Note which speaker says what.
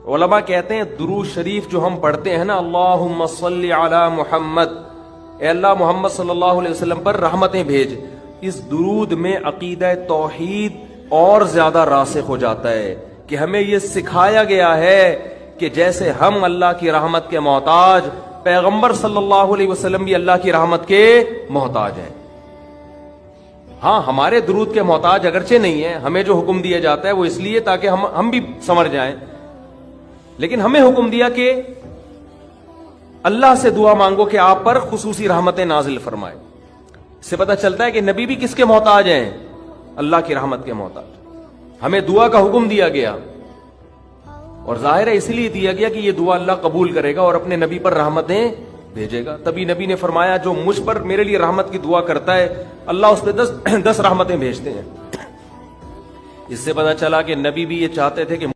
Speaker 1: उलमा कहते हैं दुरूद शरीफ जो हम पढ़ते हैं ना, अल्लाहुम्मा सल्ली अला मुहम्मद, ए अल्लाह मोहम्मद सल्लल्लाहु अलैहि वसल्लम पर रहमतें भेज, इस दुरूद में अकीदा तौहीद और ज्यादा रासिख हो जाता है कि हमें यह सिखाया गया है कि जैसे हम अल्लाह की रहमत के मोहताज, पैगंबर सल्लल्लाहु अलैहि वसल्लम भी अल्लाह की रहमत के मोहताज हैं। हाँ, हमारे दुरूद के मोहताज अगरचे नहीं है, हमें जो हुक्म दिया जाता है वो इसलिए ताकि हम भी समझ जाएं, लेकिन हमें हुक्म दिया कि अल्लाह से दुआ मांगो कि आप पर खुसूसी रहमतें नाजिल फरमाए। इससे पता चलता है कि नबी भी किसके मोहताज हैं? अल्लाह की रहमत के मोहताज। हमें दुआ का हुक्म दिया गया और जाहिर है इसलिए दिया गया कि यह दुआ अल्लाह कबूल करेगा और अपने नबी पर रहमतें भेजेगा। तभी नबी ने फरमाया जो मुझ पर मेरे लिए रहमत की दुआ करता है अल्लाह उस पर 10 रहमतें भेजते हैं। इससे पता चला कि नबी भी ये चाहते थे कि